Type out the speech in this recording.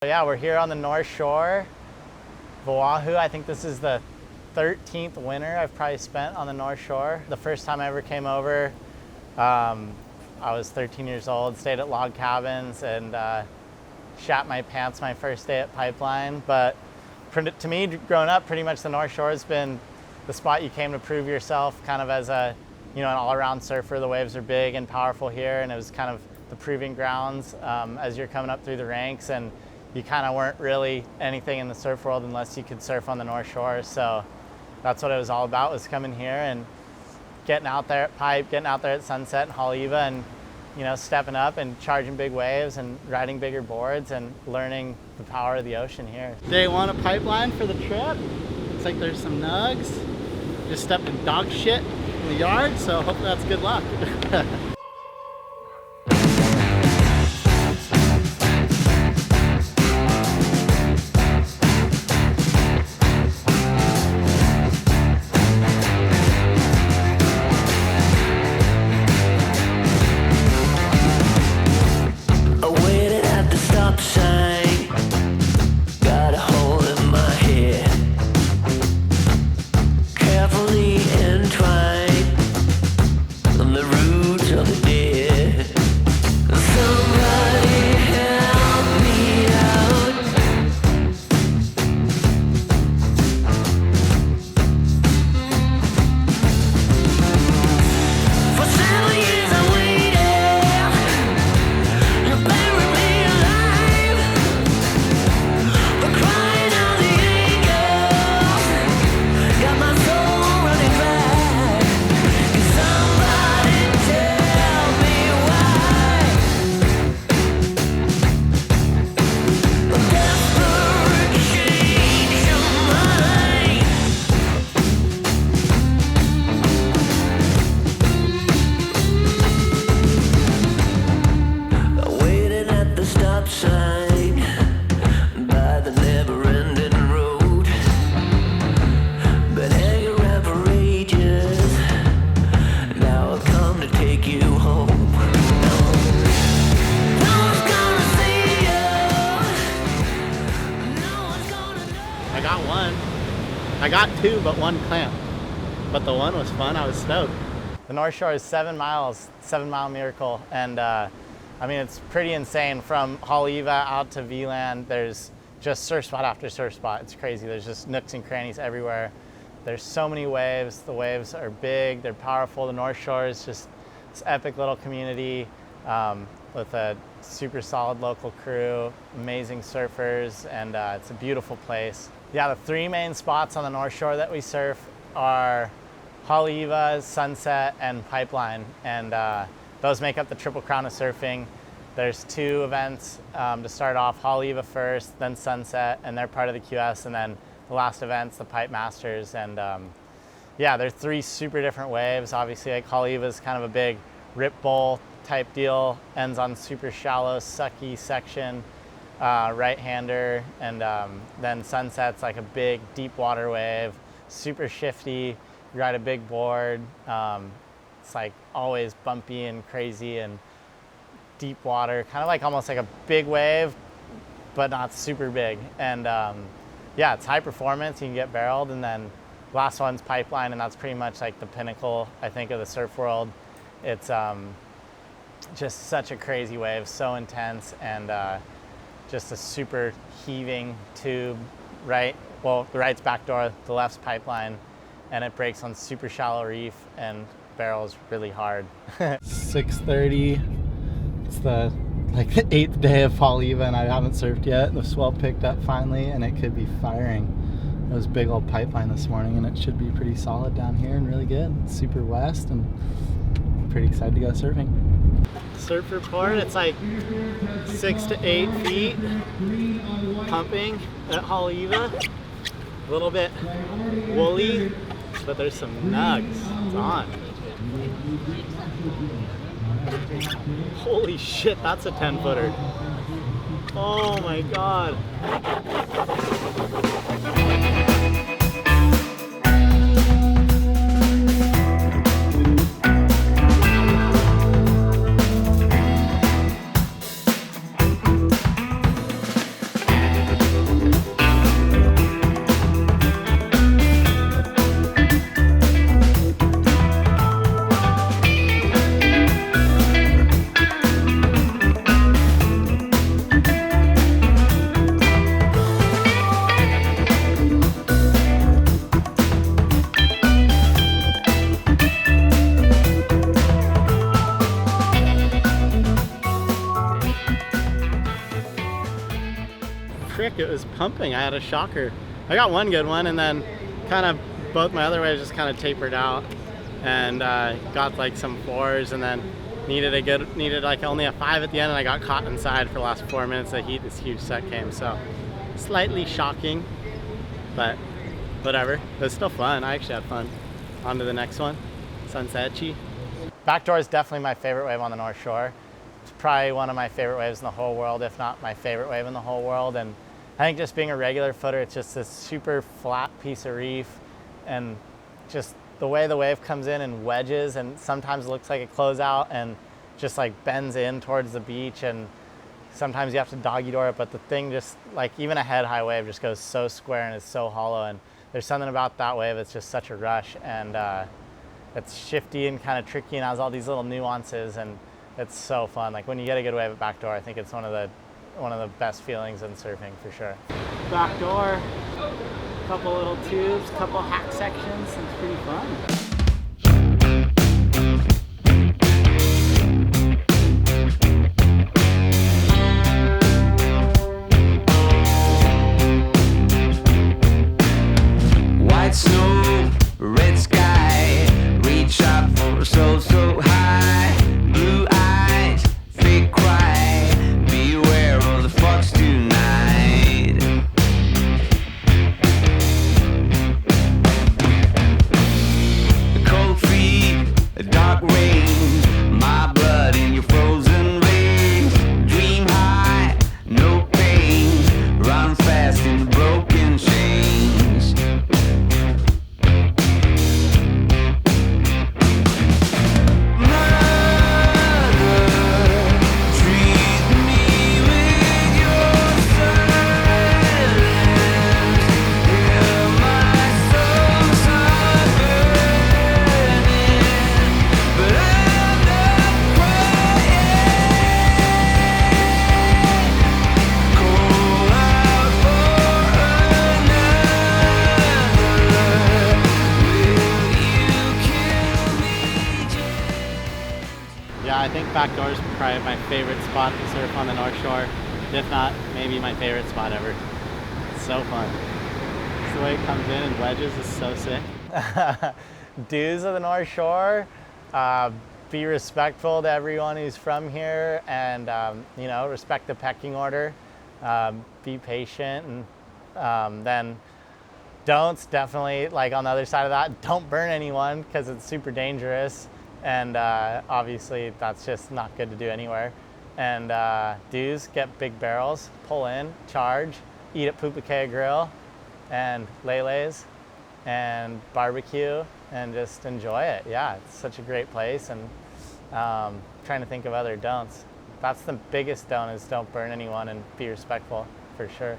Yeah, we're here on the North Shore of Oahu. I think this is the 13th winter I've probably spent on the North Shore. The first time I ever came over, I was 13 years old, stayed at log cabins, and shat my pants my first day at Pipeline. But to me, growing up, pretty much the North Shore has been the spot you came to prove yourself, kind of as an all-around surfer. The waves are big and powerful here, and it was kind of the proving grounds as you're coming up through the ranks. And you kind of weren't really anything in the surf world unless you could surf on the North Shore. So that's what it was all about, was coming here and getting out there at Pipe, getting out there at Sunset and Haleiwa, and stepping up and charging big waves and riding bigger boards and learning the power of the ocean here. Day one of Pipeline for the trip. Looks like there's some nugs. Just stepped in dog shit in the yard, so hopefully that's good luck. I got two, but one clamped. But the one was fun, I was stoked. The North Shore is 7 miles, 7-mile miracle. And it's pretty insane. From Haleiwa out to VLAN, there's just surf spot after surf spot. It's crazy, there's just nooks and crannies everywhere. There's so many waves. The waves are big, they're powerful. The North Shore is just this epic little community with a super solid local crew, amazing surfers, and it's a beautiful place. Yeah, the three main spots on the North Shore that we surf are Haleiwa, Sunset, and Pipeline, and those make up the Triple Crown of surfing. There's two events to start off, Haleiwa first, then Sunset, and they're part of the QS, and then the last event's the Pipe Masters. And they're three super different waves. Obviously, like Haleiwa is kind of a big rip bowl type deal, ends on super shallow, sucky section, right-hander, and then Sunset's like a big deep water wave, super shifty. You ride a big board. It's like always bumpy and crazy and deep water, kind of like almost like a big wave, but not super big. And it's high performance. You can get barreled. And then last one's Pipeline, and that's pretty much like the pinnacle, I think, of the surf world. It's just such a crazy wave, so intense, and just a super heaving tube, right? Well, the right's Backdoor, the left's Pipeline, and it breaks on super shallow reef and barrels really hard. 6:30, it's the 8th day of Haleiwa, and I haven't surfed yet. The swell picked up finally, and it could be firing. It was big old Pipeline this morning, and it should be pretty solid down here and really good. It's super west, and I'm pretty excited to go surfing. Surf report, it's like 6 to 8 feet pumping at Haleiwa. A little bit woolly, but there's some nugs. It's on. Holy shit, that's a 10-footer. Oh my god. frick, it was pumping. I had a shocker. I got one good one, and then kind of both my other waves just kind of tapered out, and got like some 4s, and then needed like only a 5 at the end, and I got caught inside for the last 4 minutes of heat. This huge set came, so slightly shocking, but whatever. It was still fun. I actually had fun. On to the next one, Sunsetchi. Backdoor is definitely my favorite wave on the North Shore. It's probably one of my favorite waves in the whole world, if not my favorite wave in the whole world. And I think just being a regular footer, it's just this super flat piece of reef, and just the way the wave comes in wedges, and sometimes it looks like a closeout and just like bends in towards the beach, and sometimes you have to doggy door it, but the thing just like, even a head high wave just goes so square and is so hollow, and there's something about that wave that's just such a rush, and it's shifty and kind of tricky and has all these little nuances, and it's so fun. Like when you get a good wave at Backdoor, I think it's one of the best feelings in surfing for sure. Backdoor, couple little tubes, couple hack sections, it's pretty fun. Snow, red sky, reach out for so high, blue eyes, fake cry, beware of the fox tonight. Cold feet, dark rain, my blood in your frozen veins, dream high, no pain, run fast in the broken chains. Yeah, I think Backdoor is probably my favorite spot to surf on the North Shore. If not, maybe my favorite spot ever. It's so fun. Just the way it comes in and wedges is so sick. Dues of the North Shore, be respectful to everyone who's from here, and you know, respect the pecking order. Be patient, and then don'ts, definitely, like on the other side of that, don't burn anyone because it's super dangerous. And obviously that's just not good to do anywhere. And do's, get big barrels, pull in, charge, eat at Pupukea Grill, and Lele's, and barbecue, and just enjoy it. Yeah, it's such a great place, and trying to think of other don'ts. That's the biggest don't, is don't burn anyone and be respectful, for sure.